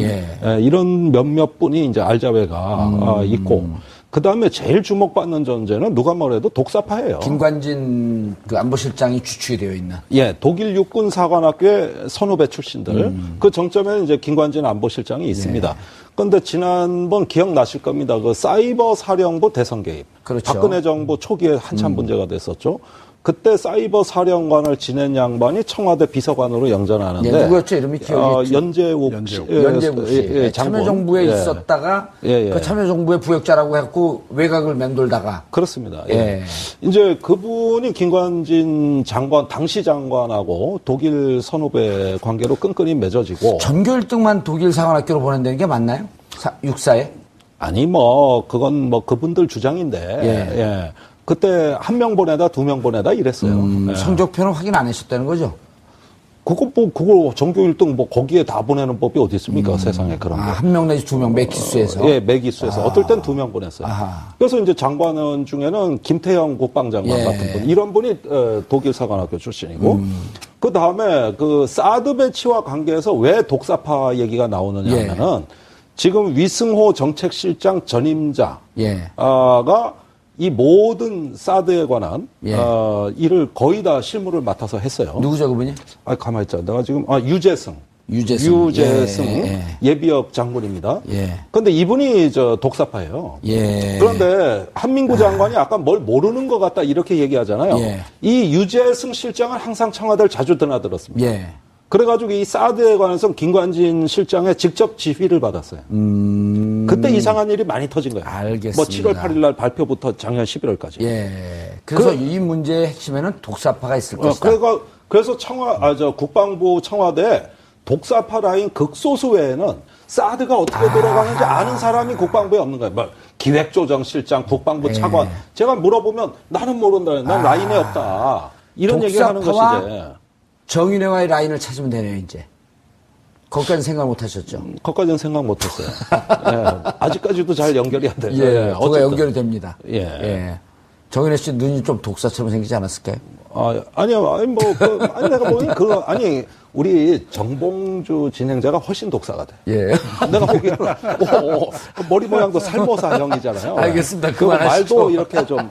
이런 몇몇 분이 이제 알자회가 있고. 그 다음에 제일 주목받는 존재는 누가 뭐래도 독사파예요. 김관진 안보실장이 주축이 되어 있는. 독일 육군사관학교의 선후배 출신들. 그 정점에는 이제 김관진 안보실장이 있습니다. 그런데 지난번 기억나실 겁니다. 사이버 사령부 대선 개입. 그렇죠. 박근혜 정부 초기에 한참 문제가 됐었죠. 그때 사이버 사령관을 지낸 양반이 청와대 비서관으로 영전하는데 누구였죠? 이름이 기억이 연재욱 씨. 연재국 씨. 참여정부에 있었다가 그 참여정부의 부역자라고 해갖고 외곽을 맴돌다가 그렇습니다. 이제 그분이 김관진 장관 당시 장관하고 독일 선후배 관계로 끈끈이 맺어지고 전교 1등만 독일 상관학교로 보낸다는 게 맞나요? 육사에? 아니 그건 그분들 주장인데 그때 한 명 보내다 2명 보내다 이랬어요. 성적표는 확인 안 하셨다는 거죠? 그거 전교 1등 거기에 다 보내는 법이 어디 있습니까? 세상에 그런 거. 한 명 내지 2명 매기수에서? 매기수에서. 어떨 땐 2명 보냈어요. 그래서 이제 장관은 중에는 김태형 국방장관 같은 분, 이런 분이 독일 사관학교 출신이고, 그 다음에 그 사드 배치와 관계해서 왜 독사파 얘기가 나오느냐 하면은 지금 위승호 정책실장 전임자가 이 모든 사드에 관한 일을 거의 다 실무를 맡아서 했어요. 누구죠, 그분이? 가만히 있자. 내가 지금 유재승 예비역 장군입니다. 그런데 이분이 독사파예요. 그런데 한민구 장관이 약간 뭘 모르는 것 같다 이렇게 얘기하잖아요. 이 유재승 실장은 항상 청와대를 자주 드나들었습니다. 그래가지고 이 사드에 관해서 김관진 실장의 직접 지휘를 받았어요. 그때 이상한 일이 많이 터진 거예요. 알겠습니다. 7월 8일 날 발표부터 작년 11월까지. 그래서 이 문제의 핵심에는 독사파가 있을 것이다. 그래서 국방부 청와대 독사파 라인 극소수 외에는 사드가 어떻게 돌아가는지 아는 사람이 국방부에 없는 거예요. 기획조정실장, 국방부 차관. 제가 물어보면 나는 모른다. 난 라인에 없다. 이런 얘기를 하는 것이지. 정윤회와의 라인을 찾으면 되네요, 이제. 거기까지는 생각 못 하셨죠? 거기까지는 생각 못 했어요. 아직까지도 잘 연결이 안 돼요. 그거 연결이 됩니다. 정윤회 씨 눈이 좀 독사처럼 생기지 않았을까요? 아니요. 내가 보니 우리 정봉주 진행자가 훨씬 독사가 돼. 내가 보기에는 머리 모양도 살모사형이잖아요. 알겠습니다. 그 말도 이렇게 좀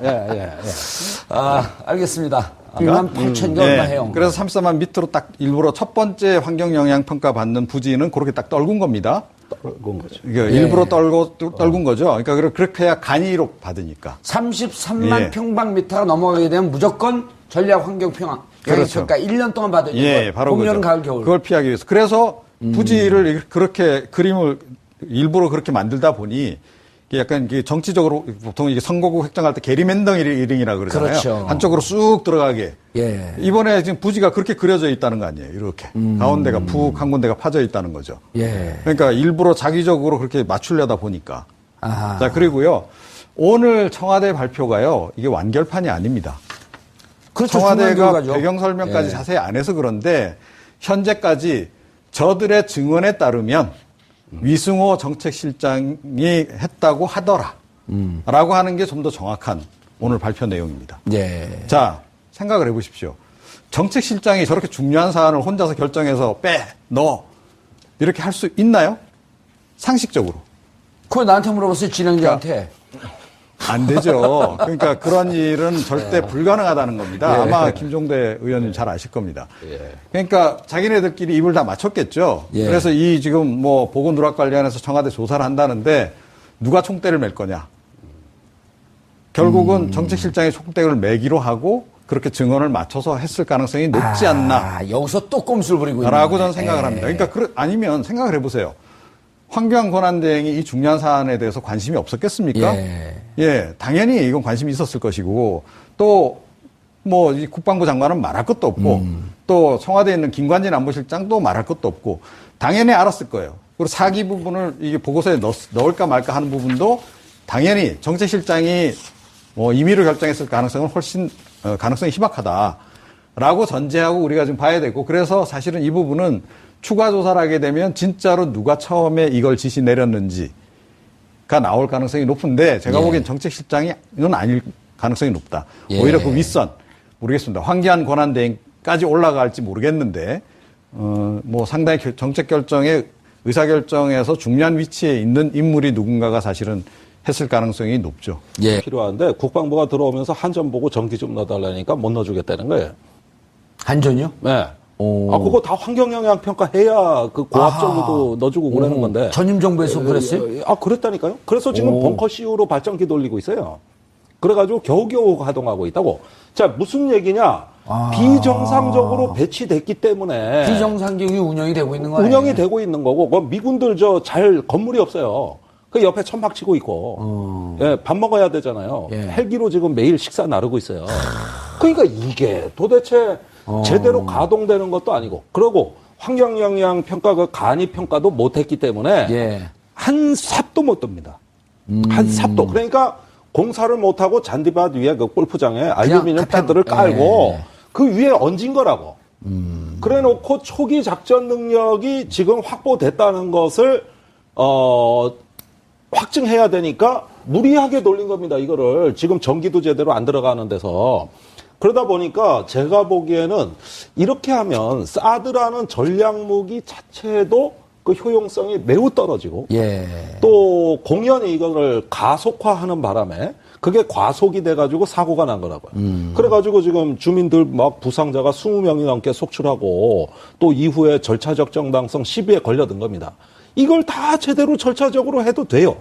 알겠습니다. 28,000개 얼마 해요. 그래서 34만 밑으로 딱 일부러 첫 번째 환경 영향 평가 받는 부지는 그렇게 딱 떨군 겁니다. 떨군 거죠. 일부러 떨군 거죠. 그러니까 그렇게 해야 간이로 받으니까. 33만 평방미터가 넘어가게 되면 무조건 전략 환경 평가. 그렇죠. 그러니까 1년 동안 받아야 돼요. 바로 봄, 여름, 그죠. 가을, 겨울. 그걸 피하기 위해서. 그래서 부지를 그렇게 그림을 일부러 그렇게 만들다 보니 약간 이게 정치적으로 보통 이게 선거구 획정할 때 게리맨더링이라고 그러잖아요. 그렇죠. 한쪽으로 쑥 들어가게. 이번에 지금 부지가 그렇게 그려져 있다는 거 아니에요. 이렇게. 가운데가 푹 한 군데가 파져 있다는 거죠. 그러니까 일부러 자기적으로 그렇게 맞추려다 보니까. 자, 그리고요. 오늘 청와대 발표가요. 이게 완결판이 아닙니다. 그렇죠. 청와대가 배경 설명까지 자세히 안 해서 그런데 현재까지 저들의 증언에 따르면 위승호 정책실장이 했다고 하더라. 라고 하는 게 좀 더 정확한 오늘 발표 내용입니다. 자, 생각을 해보십시오. 정책실장이 저렇게 중요한 사안을 혼자서 결정해서 넣어. 이렇게 할 수 있나요? 상식적으로. 그거 나한테 물어봤어요, 진행자한테. 안 되죠. 그러니까 그런 일은 절대 불가능하다는 겁니다. 아마 김종대 의원님 잘 아실 겁니다. 그러니까 자기네들끼리 입을 다 맞췄겠죠. 그래서 이 지금 보건 누락 관련해서 청와대 조사를 한다는데 누가 총대를 맬 거냐. 결국은 정책실장이 총대를 매기로 하고 그렇게 증언을 맞춰서 했을 가능성이 높지 않나. 여기서 또 꼼수를 부리고 있는 라고 저는 생각을 합니다. 그러니까 아니면 생각을 해보세요. 황교안 권한대행이 이 중요한 사안에 대해서 관심이 없었겠습니까? 당연히 이건 관심이 있었을 것이고, 또, 이 국방부 장관은 말할 것도 없고, 또 청와대에 있는 김관진 안보실장도 말할 것도 없고, 당연히 알았을 거예요. 그리고 사기 부분을 이게 보고서에 넣을까 말까 하는 부분도 당연히 정책실장이 임의로 결정했을 가능성은 훨씬, 가능성이 희박하다라고 전제하고 우리가 지금 봐야 되고, 그래서 사실은 이 부분은 추가 조사를 하게 되면 진짜로 누가 처음에 이걸 지시 내렸는지가 나올 가능성이 높은데 제가 보기엔 정책실장이 이건 아닐 가능성이 높다. 오히려 그 윗선 모르겠습니다. 황교안 권한대행까지 올라갈지 모르겠는데 상당히 정책 결정에 의사결정에서 중요한 위치에 있는 인물이 누군가가 사실은 했을 가능성이 높죠. 필요한데 국방부가 들어오면서 한전 보고 전기 좀 넣어달라니까 못 넣어주겠다는 거예요. 한전이요? 네. 그거 다 환경영향 평가해야 그 고압전구도 넣어주고 그러는 건데. 전임 정부에서 그랬어요? 그랬다니까요. 그래서 지금 벙커 CU로 발전기 돌리고 있어요. 그래가지고 겨우겨우 가동하고 있다고. 자, 무슨 얘기냐? 비정상적으로 배치됐기 때문에. 비정상적이 운영이 되고 있는 거 아니에요? 운영이 되고 있는 거고, 미군들 건물이 없어요. 그 옆에 천막 치고 있고, 예, 밥 먹어야 되잖아요. 예. 헬기로 지금 매일 식사 나르고 있어요. 그러니까 이게 도대체 제대로 가동되는 것도 아니고, 그리고 환경영향 평가, 그 간이 평가도 못했기 때문에 예. 한 삽도 못 듭니다. 한 삽도. 그러니까 공사를 못하고 잔디밭 위에 그 골프장에 알루미늄 패드를 깔고 예. 그 위에 얹은 거라고. 그래 놓고 초기 작전 능력이 지금 확보됐다는 것을, 확증해야 되니까 무리하게 돌린 겁니다, 이거를. 지금 전기도 제대로 안 들어가는 데서. 그러다 보니까 제가 보기에는 이렇게 하면 사드라는 전략무기 자체도 그 효용성이 매우 떨어지고 예. 또 공연이 이거를 가속화하는 바람에 그게 과속이 돼가지고 사고가 난 거라고요. 그래가지고 지금 주민들 막 부상자가 20명이 넘게 속출하고 또 이후에 절차적 정당성 시비에 걸려든 겁니다. 이걸 다 제대로 절차적으로 해도 돼요.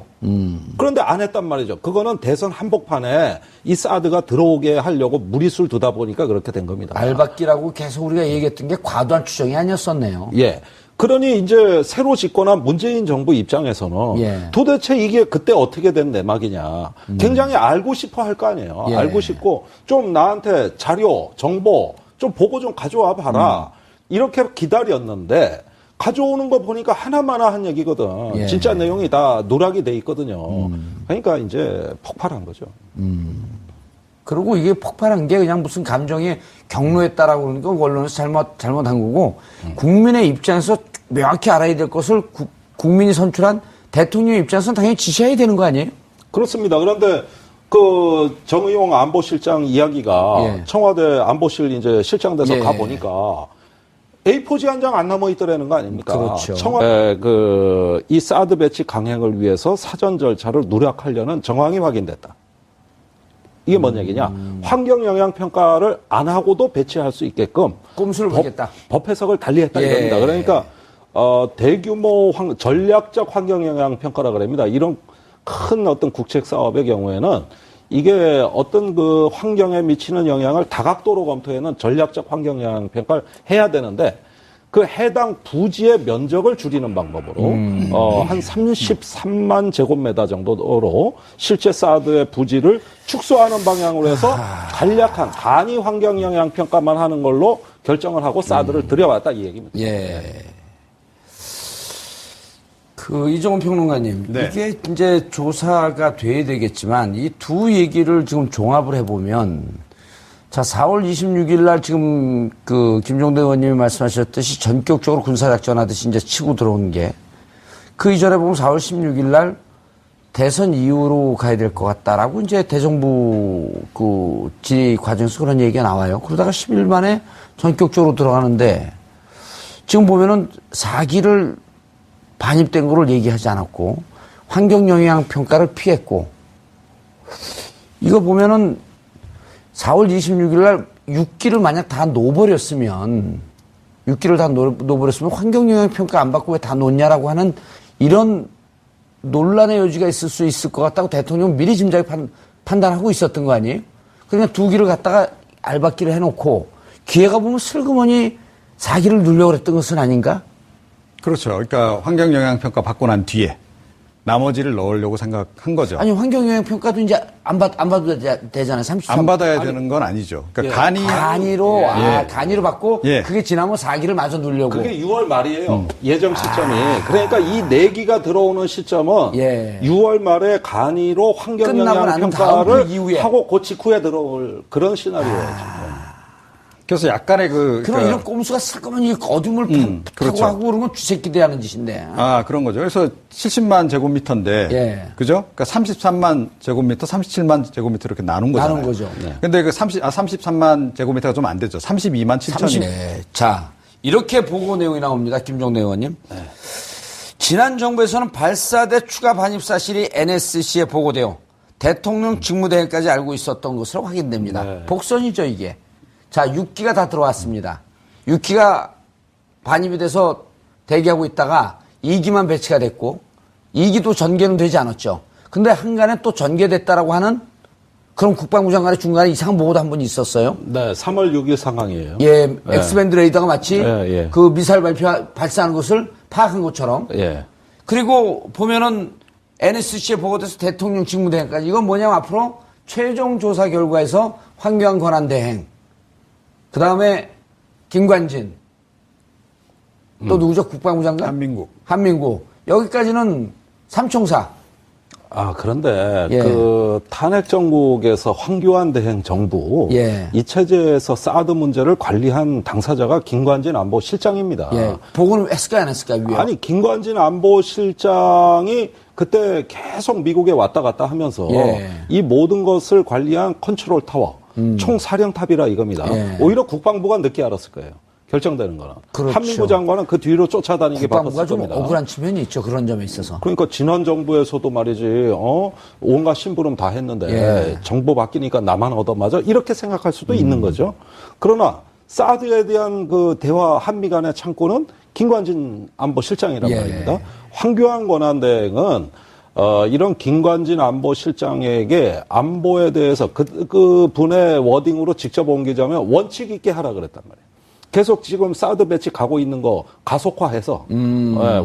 그런데 안 했단 말이죠. 그거는 대선 한복판에 이 사드가 들어오게 하려고 무리수를 두다 보니까 그렇게 된 겁니다. 알박기라고 계속 우리가 얘기했던 게 과도한 추정이 아니었었네요. 예. 그러니 이제 새로 집권한 문재인 정부 입장에서는 예. 도대체 이게 그때 어떻게 된 내막이냐. 굉장히 알고 싶어 할 거 아니에요. 예. 알고 싶고 좀 나한테 자료, 정보 좀 보고 좀 가져와 봐라. 이렇게 기다렸는데 가져오는 거 보니까 하나마나 한 얘기거든. 예. 진짜 내용이 다 누락이 돼 있거든요. 그러니까 이제 폭발한 거죠. 그리고 이게 폭발한 게 그냥 무슨 감정이 경로했다라고 그러니까 언론에서 잘못한 거고 국민의 입장에서 명확히 알아야 될 것을 국민이 선출한 대통령 입장에서는 당연히 지시해야 되는 거 아니에요? 그렇습니다. 그런데 그 정의용 안보실장 이야기가 예. 청와대 안보실 이제 실장돼서 예. 가보니까 A4지 한 장 안 남아 있더라는 거 아닙니까? 그렇죠. 청와대 이 사드 배치 강행을 위해서 사전 절차를 누락하려는 정황이 확인됐다. 이게 뭔 얘기냐? 환경 영향 평가를 안 하고도 배치할 수 있게끔 꼼수를 부리겠다. 법 해석을 달리했다 예. 이겁니다. 그러니까 대규모 전략적 환경 영향 평가라 그럽니다. 이런 큰 어떤 국책 사업의 경우에는 이게 어떤 그 환경에 미치는 영향을 다각도로 검토하는 전략적 환경 영향 평가를 해야 되는데 그 해당 부지의 면적을 줄이는 방법으로 한 33만 제곱미터 정도로 실제 사드의 부지를 축소하는 방향으로 해서 간략한 간이 환경 영향 평가만 하는 걸로 결정을 하고 사드를 들여왔다 이 얘기입니다. 예. 이종훈 평론가님, 네. 이게 이제 조사가 돼야 되겠지만 이 두 얘기를 지금 종합을 해보면 자, 4월 26일 날 지금 김종대 의원님이 말씀하셨듯이 전격적으로 군사작전 하듯이 이제 치고 들어온 게 그 이전에 보면 4월 16일 날 대선 이후로 가야 될 것 같다라고 이제 대정부 질의 과정에서 그런 얘기가 나와요. 그러다가 10일 만에 전격적으로 들어가는데 지금 보면은 4기를 반입된 거를 얘기하지 않았고 환경영향 평가를 피했고 이거 보면은 4월 26일 날 6기를 만약 다 놓아버렸으면 6기를 다 놓아버렸으면 환경영향 평가 안 받고 왜 다 놓냐라고 하는 이런 논란의 여지가 있을 수 있을 것 같다고 대통령은 미리 짐작에 판단하고 있었던 거 아니에요? 그러니까 2기를 갖다가 알박기를 해놓고 기회가 보면 슬그머니 4기를 누려고 그랬던 것은 아닌가? 그렇죠. 그러니까 환경 영향 평가 받고 난 뒤에 나머지를 넣으려고 생각한 거죠. 아니 환경영향 평가도 이제 안 받아도 되잖아요. 33. 안 받아야 되는 건 아니죠. 그러니까 예. 간이로 간이로 받고 예. 그게 지나면 4기를 마저 누려고. 그게 6월 말이에요. 예정 시점이. 그러니까 이 4기가 들어오는 시점은 예. 6월 말에 간이로 환경 끝나고 영향 난 다음 그 평가를 이후에. 하고 그 직후에 들어올 그런 시나리오예요. 지금. 그래서 약간의 그럼 이런 꼼수가 슬그머니 거둠을 타고 그렇죠. 하고 그런 건 쥐새끼들이 하는 짓인데. 그런 거죠. 그래서 70만 제곱미터인데, 예. 그죠? 그러니까 33만 제곱미터, 37만 제곱미터 이렇게 나눈 거잖아요. 나눈 거죠. 네. 근데 그 33만 제곱미터가 좀 안 되죠. 32만 7천이. 네. 자, 이렇게 보고 내용이 나옵니다. 김종대 의원님. 지난 정부에서는 발사대 추가 반입 사실이 NSC에 보고되어 대통령 직무대행까지 알고 있었던 것으로 확인됩니다. 복선이죠, 이게. 자, 6기가 다 들어왔습니다. 6기가 반입이 돼서 대기하고 있다가 2기만 배치가 됐고 2기도 전개는 되지 않았죠. 근데 한간에 또 전개됐다라고 하는 그럼 국방부 장관의 중간에 이상 보고도 한 번 있었어요? 네, 3월 6일 상황이에요. 예, 엑스밴드 레이더가 마치 예. 그 미사일 발사하는 것을 파악한 것처럼. 예. 그리고 보면은 NSC에 보고돼서 대통령 직무대행까지 이건 뭐냐면 앞으로 최종 조사 결과에서 황교안 권한대행, 그 다음에 김관진, 또 누구죠? 국방부 장관? 한민국. 여기까지는 삼총사. 아, 그런데 예. 그 탄핵 정국에서 황교안 대행 정부 예. 이 체제에서 사드 문제를 관리한 당사자가 김관진 안보실장입니다. 예. 보고는 했을까요, 안 했을까요? 위에? 아니, 김관진 안보실장이 그때 계속 미국에 왔다 갔다 하면서 예. 이 모든 것을 관리한 컨트롤 타워, 총사령탑이라 이겁니다. 예. 오히려 국방부가 늦게 알았을 거예요. 결정되는 거는. 그렇죠. 한민구 장관은 그 뒤로 쫓아다니기 국방부가 바빴을 좀 겁니다. 억울한 측면이 있죠. 그런 점에 있어서. 그러니까 지난 정부에서도 말이지, 온갖 심부름 다 했는데 예. 정부 바뀌니까 나만 얻어맞아 이렇게 생각할 수도 있는 거죠. 그러나 사드에 대한 그 대화 한미 간의 창구는 김관진 안보실장이란 예. 말입니다. 황교안 권한대행은 이런 김관진 안보실장에게 안보에 대해서 그 분의 워딩으로 직접 옮기자면 원칙 있게 하라 그랬단 말이에요. 계속 지금 사드 배치 가고 있는 거 가속화해서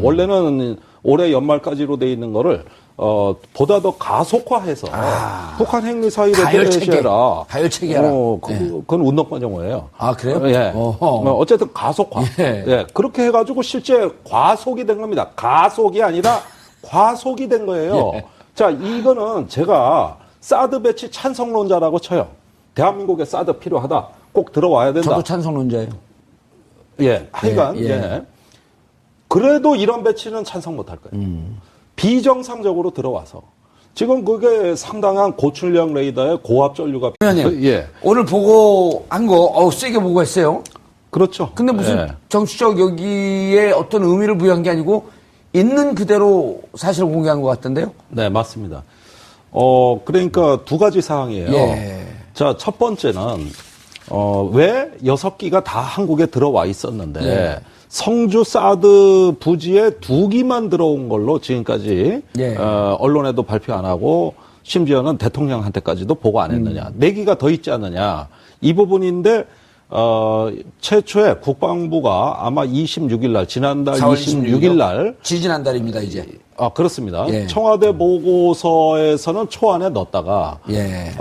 원래는 올해 연말까지로 돼 있는 거를 보다 더 가속화해서 북한 핵미사일에 대해라. 가열체계라. 그건 운동권정어예요. 아, 그래요? 예. 어쨌든 가속화. 예. 그렇게 해가지고 실제 과속이 된 겁니다. 가속이 아니라 과속이 된 거예요. 예. 자, 이거는 제가 사드 배치 찬성론자라고 쳐요. 대한민국에 사드 필요하다. 꼭 들어와야 된다. 저도 찬성론자예요. 예, 하여간, 예. 그래도 이런 배치는 찬성 못 할 거예요. 비정상적으로 들어와서. 지금 그게 상당한 고출력 레이더의 고압 전류가. 의원님, 예. 오늘 보고한 거, 세게 보고했어요. 그렇죠. 근데 무슨 정치적 여기에 어떤 의미를 부여한 게 아니고, 있는 그대로 사실을 공개한 것 같던데요? 네, 맞습니다. 그러니까 두 가지 사항이에요. 예. 자, 첫 번째는, 왜 6기가 다 한국에 들어와 있었는데, 예. 성주 사드 부지에 2기만 들어온 걸로 지금까지, 예. 언론에도 발표 안 하고, 심지어는 대통령한테까지도 보고 안 했느냐. 4기가 더 있지 않느냐. 이 부분인데, 최초에 국방부가 아마 26일 날, 지난달 26일 날. 지지난달입니다, 이제. 그렇습니다. 예. 청와대 보고서에서는 초안에 넣었다가, 예.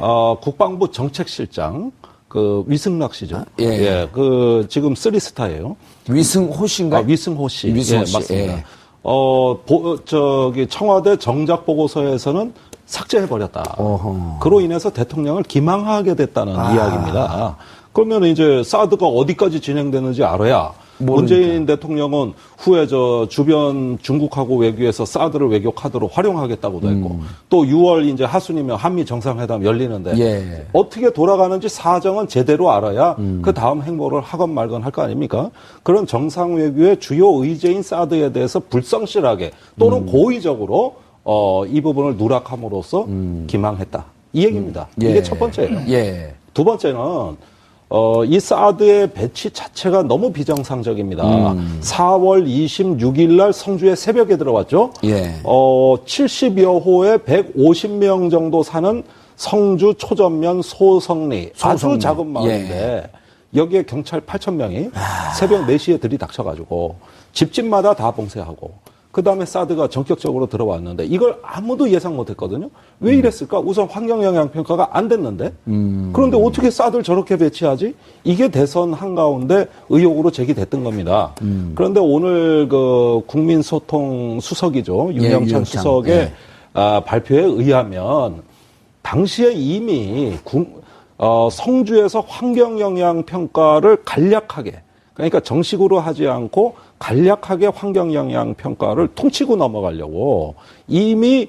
국방부 정책실장, 그 위승락 씨죠. 예. 그 지금 3스타예요. 위승호 씨인가? 위승호 씨. 위승호 씨. 맞습니다. 예. 청와대 정작 보고서에서는 삭제해 버렸다. 그로 인해서 대통령을 기망하게 됐다는 이야기입니다. 그러면 이제 사드가 어디까지 진행되는지 알아야 모르니까. 문재인 대통령은 후에 주변 중국하고 외교에서 사드를 외교 카드로 활용하겠다고도 했고 또 6월 이제 하순이면 한미 정상회담 열리는데 예. 어떻게 돌아가는지 사정은 제대로 알아야 그 다음 행보를 하건 말건 할 거 아닙니까? 그런 정상 외교의 주요 의제인 사드에 대해서 불성실하게 또는 고의적으로 이 부분을 누락함으로써 기망했다. 이 얘기입니다. 예. 이게 첫 번째예요. 예. 두 번째는 이 사드의 배치 자체가 너무 비정상적입니다. 4월 26일 날 성주에 새벽에 들어왔죠. 예. 70여 호에 150명 정도 사는 성주 초전면 소성리. 아주 작은 마을인데 여기에 경찰 8,000명이 새벽 4시에 들이닥쳐가지고 집집마다 다 봉쇄하고 그 다음에 사드가 전격적으로 들어왔는데 이걸 아무도 예상 못했거든요. 왜 이랬을까? 우선 환경영향평가가 안 됐는데 그런데 어떻게 사드를 저렇게 배치하지? 이게 대선 한가운데 의혹으로 제기됐던 겁니다. 그런데 오늘 그 국민소통 수석이죠. 윤영찬 수석의 발표에 의하면 당시에 이미 성주에서 환경영향평가를 간략하게 그러니까 정식으로 하지 않고 간략하게 환경영향평가를 퉁치고 넘어가려고 이미